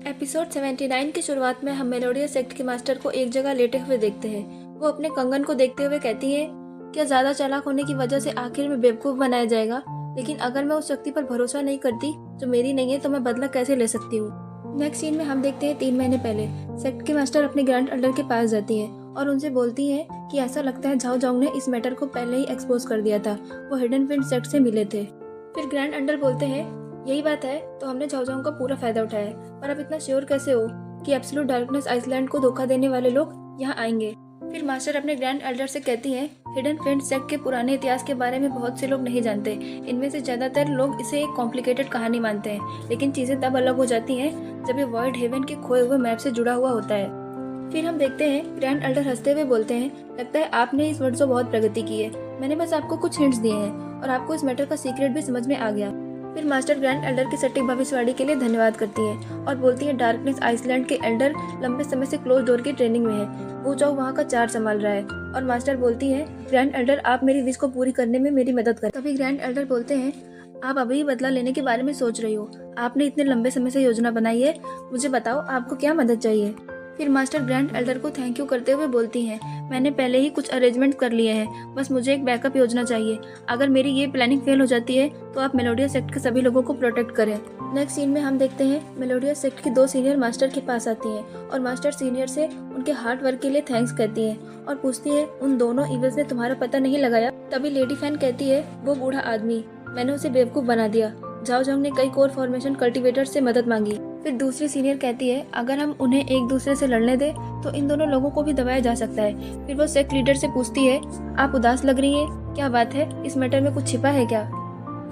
Episode 79 की शुरुआत में हम मेलोडिया सेक्ट के मास्टर को एक जगह लेटे हुए देखते हैं। वो अपने कंगन को देखते हुए कहती है, क्या ज्यादा चालाक होने की वजह से आखिर में बेवकूफ बनाया जाएगा? लेकिन अगर मैं उस शक्ति पर भरोसा नहीं करती जो मेरी नहीं है तो मैं बदला कैसे ले सकती हूँ। नेक्स्ट सीन में हम देखते हैं 3 महीने पहले सेक्ट के मास्टर अपने ग्रैंड एल्डर के पास जाती है और उनसे बोलती है कि ऐसा लगता है झाओ झाओ ने इस मैटर को पहले ही एक्सपोज कर दिया था। वो हिडन पिन सेक्ट से मिले थे। फिर ग्रैंड एल्डर बोलते हैं, यही बात है तो हमने झाओ झाओ का पूरा फायदा उठाया है, पर अब इतना श्योर कैसे हो कि एब्सोल्यूट डार्कनेस आइसलैंड को धोखा देने वाले लोग यहाँ आएंगे? फिर मास्टर अपने ग्रैंड एल्डर से कहती हैं, हिडन फ्रेंड सेक्ट के पुराने इतिहास के बारे में बहुत से लोग नहीं जानते। इनमें से ज्यादातर लोग इसे एक कॉम्प्लिकेटेड कहानी मानते हैं, लेकिन चीजें तब अलग हो जाती हैं जब ये वॉइड हेवन के खोए हुए मैप से जुड़ा हुआ होता है। फिर हम देखते हैं ग्रैंड एल्डर हंसते हुए बोलते हैं, लगता है आपने इस वर्ड से बहुत प्रगति की है। मैंने बस आपको कुछ हिंट्स दिए हैं और आपको इस मैटर का सीक्रेट भी समझ में आ गया। फिर मास्टर ग्रैंड एल्डर की सटीक भविष्यवाणी के लिए धन्यवाद करती हैं और बोलती है डार्कनेस आइसलैंड के एल्डर लंबे समय से क्लोज डोर की ट्रेनिंग में है। वो चाहो वहाँ का चार्ज संभाल रहा है। और मास्टर बोलती है, ग्रैंड एल्डर आप मेरी विश को पूरी करने में मेरी मदद करें। तभी ग्रैंड एल्डर बोलते हैं, आप अभी बदला लेने के बारे में सोच रही हो। आपने इतने लंबे समय से योजना बनाई है, मुझे बताओ आपको क्या मदद चाहिए। फिर मास्टर ग्रैंड एल्डर को थैंक यू करते हुए बोलती हैं, मैंने पहले ही कुछ अरेंजमेंट कर लिए हैं, बस मुझे एक बैकअप योजना चाहिए। अगर मेरी ये प्लानिंग फेल हो जाती है तो आप मेलोडिया सेक्ट के सभी लोगों को प्रोटेक्ट करें। नेक्स्ट सीन में हम देखते हैं मेलोडिया सेक्ट की 2 सीनियर मास्टर के पास आती हैं और मास्टर सीनियर से उनके हार्ड वर्क के लिए थैंक्स कहती हैं और पूछती है, उन दोनों इविल्स ने तुम्हारा पता नहीं लगाया? तभी लेडी फैन कहती है, वो बूढ़ा आदमी, मैंने उसे बेवकूफ बना दिया। झाओ झाओ ने कई कोर फॉर्मेशन कल्टीवेटर से मदद मांगी। फिर दूसरी सीनियर कहती है, अगर हम उन्हें एक दूसरे से लड़ने दें तो इन दोनों लोगों को भी दबाया जा सकता है। फिर वो सेक्ट लीडर से पूछती है, आप उदास लग रही हैं, क्या बात है? इस मैटर में कुछ छिपा है क्या?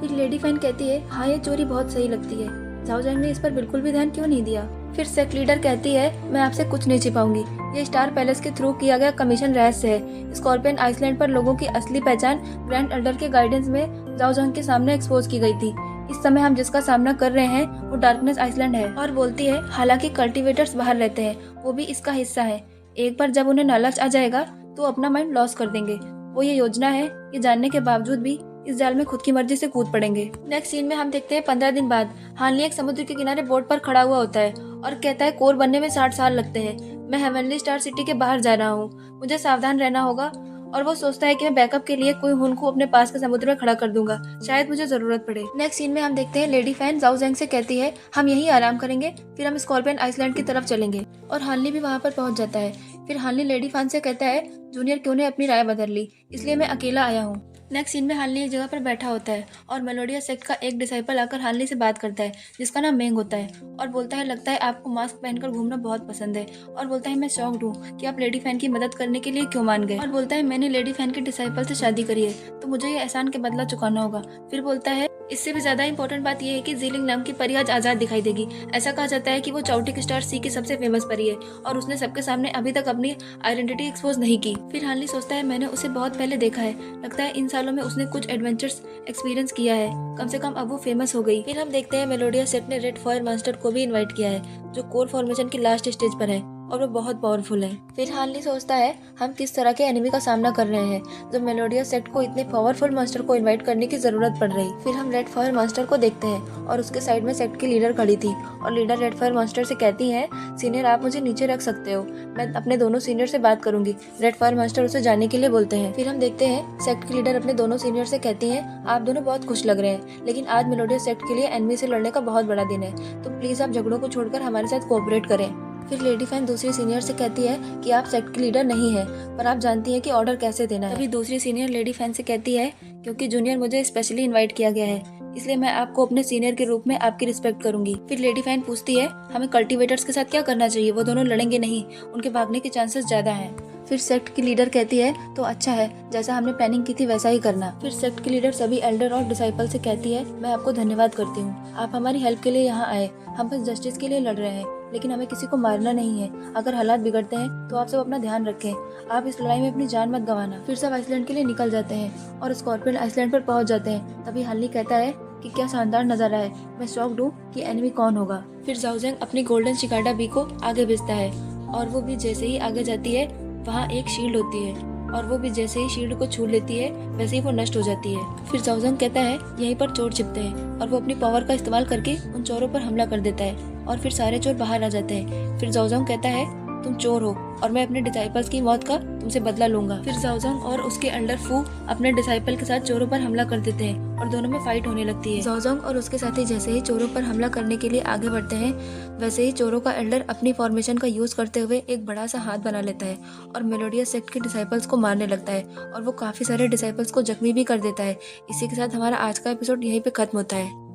फिर लेडी फैन कहती है, हाँ ये चोरी बहुत सही लगती है। झाओ झाओ ने इस पर बिल्कुल भी ध्यान क्यों नहीं दिया? फिर सेक्ट लीडर कहती है, मैं आपसे कुछ नहीं छिपाऊंगी, ये स्टार पैलेस के थ्रू किया गया कमीशन रहस्य है। स्कॉर्पियन आइसलैंड पर लोगों की असली पहचान ग्रैंड एल्डर के गाइडेंस में झाओ झाओ के सामने एक्सपोज की गई थी। इस समय हम जिसका सामना कर रहे हैं वो डार्कनेस आइसलैंड है। और बोलती है, हालांकि कल्टीवेटर्स बाहर रहते हैं, वो भी इसका हिस्सा है। एक बार जब उन्हें लालच आ जाएगा तो अपना माइंड लॉस कर देंगे। वो ये योजना है, ये जानने के बावजूद भी इस जाल में खुद की मर्जी से कूद पड़ेंगे। नेक्स्ट सीन में हम देखते हैं 15 दिन बाद हानली एक समुद्र के किनारे बोट पर खड़ा हुआ होता है और कहता है, कोर बनने में 60 साल लगते हैं। मैं हेवनली स्टार सिटी के बाहर जा रहा हूँ, मुझे सावधान रहना होगा। और वो सोचता है कि मैं बैकअप के लिए कोई हुन को अपने पास के समुद्र में खड़ा कर दूंगा, शायद मुझे जरूरत पड़े। नेक्स्ट सीन में हम देखते हैं लेडी फैन झाओ झाओ से कहती है, हम यहीं आराम करेंगे, फिर हम स्कॉर्पियन आइसलैंड की तरफ चलेंगे। और हानली भी वहाँ पर पहुँच जाता है। फिर हानली लेडी फैन से कहता है, जूनियर क्यों ने अपनी राय बदल ली, इसलिए मैं अकेला आया हूँ। नेक्स्ट सीन में हानली एक जगह पर बैठा होता है और मेलोडिया सेक्ट का एक डिसाइपल आकर हानली से बात करता है, जिसका नाम मेंग होता है, और बोलता है, लगता है आपको मास्क पहनकर घूमना बहुत पसंद है। और बोलता है, मैं शॉक्ड हूँ कि आप लेडी फैन की मदद करने के लिए क्यों मान गए। और बोलता है, मैंने लेडी फैन के डिसाइपल से शादी करी है तो मुझे ये एहसान के बदला चुकाना होगा। फिर बोलता है, इससे भी ज्यादा इंपॉर्टेंट बात यह है कि जीलिंग नाम की परी आज आजाद दिखाई देगी। ऐसा कहा जाता है कि वो चाउटिक स्टार सी की सबसे फेमस परी है और उसने सबके सामने अभी तक अपनी आइडेंटिटी एक्सपोज नहीं की। फिर हानली सोचता है, मैंने उसे बहुत पहले देखा है, लगता है इन सालों में उसने कुछ एडवेंचर्स एक्सपीरियंस किया है, कम से कम अब वो फेमस हो गई। फिर हम देखते हैं मेलोडिया सेक्ट ने रेड फायर मास्टर को भी इनवाइट किया है, जो कोर फॉर्मेशन की लास्ट स्टेज पर है और वो बहुत पावरफुल है। फिर हानली सोचता है, हम किस तरह के एनिमी का सामना कर रहे हैं जब मेलोडिया सेक्ट को इतने पावरफुल मास्टर को इनवाइट करने की जरूरत पड़ रही। फिर हम रेड फायर मास्टर को देखते हैं और उसके साइड में सेक्ट की लीडर खड़ी थी और लीडर रेड फायर मास्टर से कहती है, सीनियर आप मुझे नीचे रख सकते हो, मैं अपने दोनों सीनियर से बात करूंगी। रेड फायर मास्टर उसे जाने के लिए बोलते हैं। फिर हम देखते हैं सेक्ट की लीडर अपने दोनों सीनियर से कहती है, आप दोनों बहुत खुश लग रहे हैं, लेकिन आज मेलोडिया सेक्ट के लिए एनिमी से लड़ने का बहुत बड़ा दिन है, तो प्लीज आप झगड़ों को छोड़कर हमारे साथ कोऑपरेट करें। फिर लेडी फैन दूसरी सीनियर से कहती है कि आप सेक्ट की लीडर नहीं है, पर आप जानती हैं कि ऑर्डर कैसे देना है। तभी दूसरी सीनियर लेडी फैन से कहती है, क्योंकि जूनियर मुझे स्पेशली इनवाइट किया गया है, इसलिए मैं आपको अपने सीनियर के रूप में आपकी रिस्पेक्ट करूंगी। फिर लेडी फैन पूछती है, हमें कल्टीवेटर्स के साथ क्या करना चाहिए? वो दोनों लड़ेंगे नहीं, उनके भागने के चांसेस ज्यादा हैं। फिर सेक्ट की लीडर कहती है, तो अच्छा है, जैसा हमने प्लानिंग की थी वैसा ही करना। फिर सेक्ट की लीडर सभी एल्डर और डिसाइपल से कहती है, मैं आपको धन्यवाद करती हूँ, आप हमारी हेल्प के लिए यहाँ आए, हम बस जस्टिस के लिए लड़ रहे हैं, लेकिन हमें किसी को मारना नहीं है। अगर हालात बिगड़ते हैं तो आप सब अपना ध्यान रखें, आप इस लड़ाई में अपनी जान मत गंवाना। फिर सब आइसलैंड के लिए निकल जाते हैं और स्कॉर्पियन आइसलैंड पर पहुंच जाते हैं। तभी हानली कहता है कि क्या शानदार नजारा है, मैं शॉक्ड हूँ कि एनिमी कौन होगा। फिर झाओ झाओ अपनी गोल्डन शिकाडा बी को आगे भेजता है और वो भी जैसे ही आगे जाती है वहाँ एक शील्ड होती है और वो भी जैसे ही शील्ड को छू लेती है वैसे ही वो नष्ट हो जाती है। फिर झाओ झाओ कहता है, यहीं पर चोर छिपते हैं और वो अपनी पावर का इस्तेमाल करके उन चोरों पर हमला कर देता है और फिर सारे चोर बाहर आ जाते हैं। फिर जाओजांग कहता है तुम चोर हो और मैं अपने डिसाइपल्स की मौत का तुमसे बदला लूंगा। फिर जाओजांग और उसके एल्डर फू अपने डिसाइपल के साथ चोरों पर हमला कर देते हैं और दोनों में फाइट होने लगती है। जाओजांग और उसके साथी जैसे ही चोरों पर हमला करने के लिए आगे बढ़ते हैं, वैसे ही चोरों का एल्डर अपनी फॉर्मेशन का यूज करते हुए एक बड़ा सा हाथ बना लेता है और मेलोडियस सेक्ट के डिसाइपल्स को मारने लगता है और वो काफी सारे डिसाइपल्स को जख्मी भी कर देता है। इसी के साथ हमारा आज का एपिसोड यहीं पे खत्म होता है।